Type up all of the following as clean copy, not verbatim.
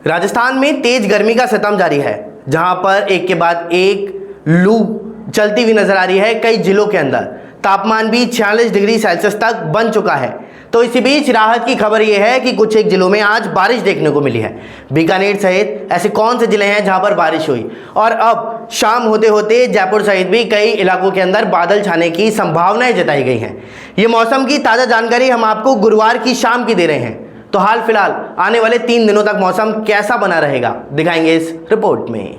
राजस्थान में तेज गर्मी का सितम जारी है, जहां पर एक के बाद एक लू चलती हुई नजर आ रही है। कई जिलों के अंदर तापमान भी 46 डिग्री सेल्सियस तक बन चुका है। तो इसी बीच राहत की खबर यह है कि कुछ एक जिलों में आज बारिश देखने को मिली है। बीकानेर सहित ऐसे कौन से जिले हैं जहां पर बारिश हुई, और अब शाम होते होते जयपुर सहित भी कई इलाकों के अंदर बादल छाने की संभावनाएं जताई गई हैं। ये मौसम की ताज़ा जानकारी हम आपको गुरुवार की शाम की दे रहे हैं। तो हाल फिलहाल आने वाले 3 दिनों तक मौसम कैसा बना रहेगा, दिखाएंगे इस रिपोर्ट में।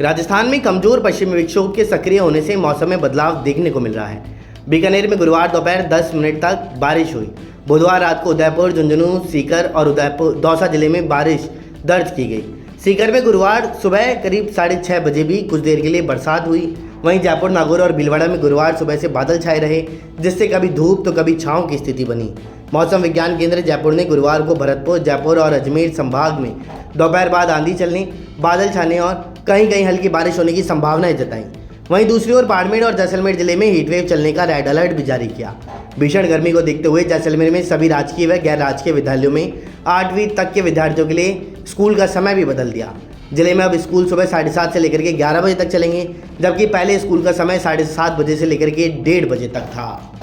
राजस्थान में कमजोर पश्चिमी विक्षोभ के सक्रिय होने से मौसम में बदलाव देखने को मिल रहा है। बीकानेर में गुरुवार दोपहर 10 मिनट तक बारिश हुई। बुधवार रात को उदयपुर, झुंझुनू, सीकर और दौसा जिले में बारिश दर्ज की गई। सीकर में गुरुवार सुबह करीब 6:30 बजे भी कुछ देर के लिए बरसात हुई। वहीं जयपुर, नागौर और भीलवाड़ा में गुरुवार सुबह से बादल छाए रहे, जिससे कभी धूप तो कभी छांव की स्थिति बनी। मौसम विज्ञान केंद्र जयपुर ने गुरुवार को भरतपुर, जयपुर और अजमेर संभाग में दोपहर बाद आंधी चलने, बादल छाने और कहीं कहीं हल्की बारिश होने की संभावनाएं जताई। वहीं दूसरी ओर बाड़मेर और जैसलमेर जिले में हीटवेव चलने का रेड अलर्ट भी जारी किया। भीषण गर्मी को देखते हुए जैसलमेर में सभी राजकीय व गैर राजकीय विद्यालयों में 8वीं तक के विद्यार्थियों के लिए स्कूल का समय भी बदल दिया। जिले में अब स्कूल सुबह 7:30 से लेकर के 11 बजे तक चलेंगे, जबकि पहले स्कूल का समय 7:30 बजे से लेकर के 1:30 बजे तक था।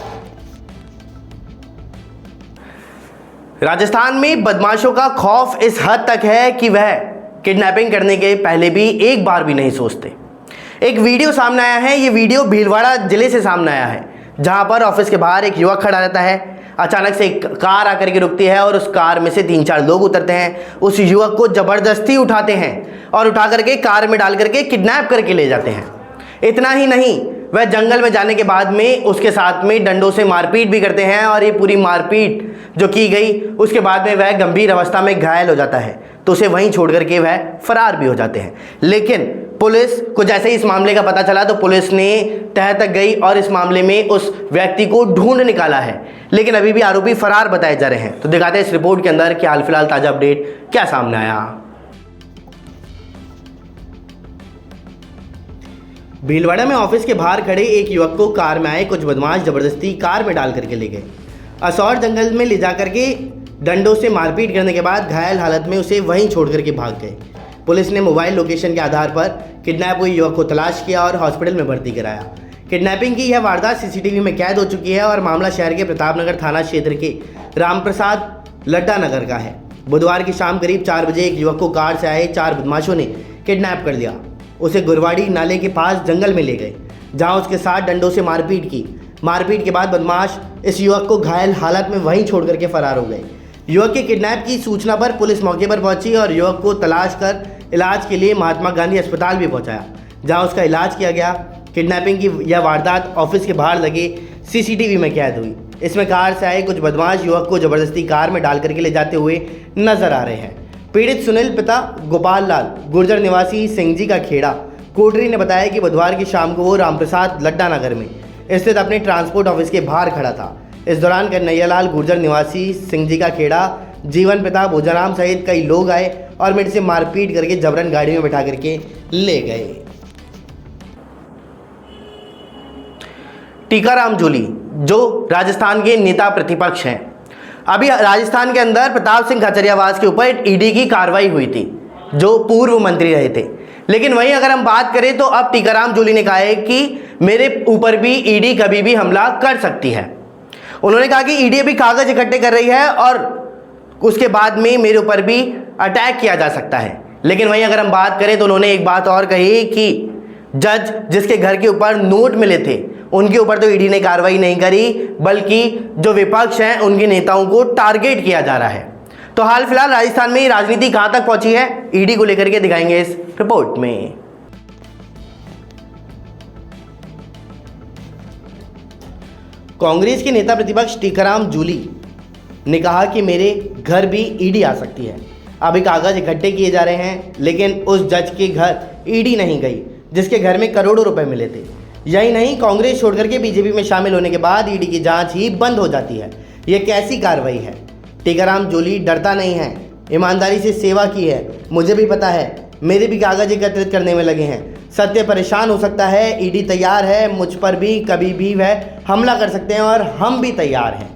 राजस्थान में बदमाशों का खौफ इस हद तक है कि वह किडनैपिंग करने के पहले भी एक बार भी नहीं सोचते। एक वीडियो सामने आया है। ये वीडियो भीलवाड़ा जिले से सामने आया है, जहां पर ऑफिस के बाहर एक युवक खड़ा रहता है। अचानक से एक कार आकर के रुकती है और उस कार में से 3-4 लोग उतरते हैं। उस युवक को जबरदस्ती उठाते हैं और उठा करके कार में डाल करके किडनैप करके ले जाते हैं। इतना ही नहीं, वह जंगल में जाने के बाद में उसके साथ में डंडों से मारपीट भी करते हैं, और ये पूरी मारपीट जो की गई उसके बाद में वह गंभीर अवस्था में घायल हो जाता है, तो उसे वहीं छोड़ करके वह फरार भी हो जाते हैं। लेकिन पुलिस को जैसे ही इस मामले का पता चला तो पुलिस ने तह तक गई और इस मामले में उस व्यक्ति को ढूंढ निकाला है, लेकिन अभी भी आरोपी फरार बताए जा रहे हैं। तो दिखाते हैं इस रिपोर्ट के अंदर कि हाल फिलहाल ताजा अपडेट क्या सामने आया। भीलवाड़ा में ऑफिस के बाहर खड़े एक युवक को कार में आए कुछ बदमाश जबरदस्ती कार में डाल करके ले गए। असौर जंगल में ले जा करके डंडों से मारपीट करने के बाद घायल हालत में उसे वहीं छोड़ करके भाग गए। पुलिस ने मोबाइल लोकेशन के आधार पर किडनैप हुए युवक को तलाश किया और हॉस्पिटल में भर्ती कराया। किडनैपिंग की यह वारदात सीसीटीवी में कैद हो चुकी है और मामला शहर के प्रतापनगर थाना क्षेत्र के रामप्रसाद लड्डा नगर का है। बुधवार की शाम करीब 4 बजे एक युवक को कार से आए 4 बदमाशों ने किडनैप कर लिया। उसे गुरवाड़ी नाले के पास जंगल में ले गए, जहां उसके साथ डंडों से मारपीट की। मारपीट के बाद बदमाश इस युवक को घायल हालत में वहीं छोड़ करके फरार हो गए। युवक के किडनैप की सूचना पर पुलिस मौके पर पहुंची और युवक को तलाश कर इलाज के लिए महात्मा गांधी अस्पताल भी पहुंचाया, जहां उसका इलाज किया गया। किडनैपिंग की यह वारदात ऑफिस के बाहर लगे सीसीटीवी में कैद हुई। इसमें कार से आए कुछ बदमाश युवक को जबरदस्ती कार में डाल करके ले जाते हुए नजर आ रहे हैं। पीड़ित सुनील पिता गोपाल लाल गुर्जर निवासी सिंह जी का खेड़ा कोटरी ने बताया कि बुधवार की शाम को वो रामप्रसाद लड्डा नगर में स्थित अपने ट्रांसपोर्ट ऑफिस के बाहर खड़ा था। इस दौरान कन्हैयालाल गुर्जर निवासी सिंह जी का खेड़ा, जीवन पिता भोजाराम सहित कई लोग आए और मेरे से मारपीट करके जबरन गाड़ी में बैठा करके ले गए। टीकाराम जूली जो राजस्थान के नेता प्रतिपक्ष हैं, अभी राजस्थान के अंदर प्रताप सिंह खाचरियावास के ऊपर ईडी की कार्रवाई हुई थी, जो पूर्व मंत्री रहे थे। लेकिन वहीं अगर हम बात करें तो अब टीकाराम जूली ने कहा है कि मेरे ऊपर भी ईडी कभी भी हमला कर सकती है। उन्होंने कहा कि ईडी अभी कागज इकट्ठे कर रही है और उसके बाद में मेरे ऊपर भी अटैक किया जा सकता है। लेकिन वहीं अगर हम बात करें तो उन्होंने एक बात और कही कि जज जिसके घर के ऊपर नोट मिले थे उनके ऊपर तो ईडी ने कार्रवाई नहीं करी, बल्कि जो विपक्ष हैं उनके नेताओं को टारगेट किया जा रहा है। तो हाल फिलहाल राजस्थान में राजनीति कहां तक पहुंची है, ईडी को लेकर के दिखाएंगे इस रिपोर्ट में। कांग्रेस के नेता प्रतिपक्ष टीकाराम जूली ने कहा कि मेरे घर भी ईडी आ सकती है। अभी कागज इकट्ठे किए जा रहे हैं, लेकिन उस जज के घर ईडी नहीं गई जिसके घर में करोड़ों रुपए मिले थे। यही नहीं, कांग्रेस छोड़कर के बीजेपी में शामिल होने के बाद ईडी की जांच ही बंद हो जाती है। यह कैसी कार्रवाई है? टीकाराम जूली डरता नहीं है, ईमानदारी से सेवा की है। मुझे भी पता है, मेरे भी कागज एकत्रित करने में लगे हैं। सत्य परेशान हो सकता है, ईडी तैयार है, मुझ पर भी कभी भी वह हमला कर सकते हैं और हम भी तैयार हैं।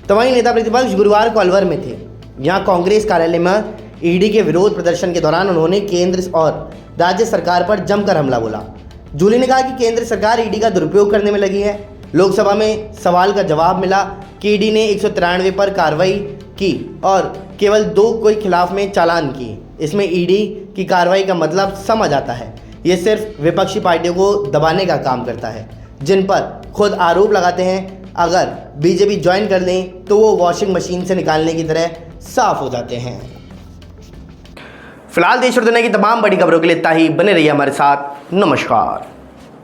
तो वहीं नेता प्रतिपक्ष गुरुवार को अलवर में थे। यहाँ कांग्रेस कार्यालय में ईडी के विरोध प्रदर्शन के दौरान उन्होंने केंद्र और राज्य सरकार पर जमकर हमला बोला। जूली ने कहा कि केंद्र सरकार ईडी का दुरुपयोग करने में लगी है। लोकसभा में सवाल का जवाब मिला कि ईडी ने 193 पर कार्रवाई की और केवल 2 के खिलाफ में चालान किए। इसमें ईडी की कार्रवाई का मतलब समझ आता है। ये सिर्फ विपक्षी पार्टियों को दबाने का काम करता है, जिन पर खुद आरोप लगाते हैं अगर बीजेपी ज्वाइन कर लें तो वो वॉशिंग मशीन से निकालने की तरह साफ हो जाते हैं। फिलहाल देश और दुनिया की तमाम बड़ी खबरों के लिए इतना ही। बने रहिए हमारे साथ। नमस्कार।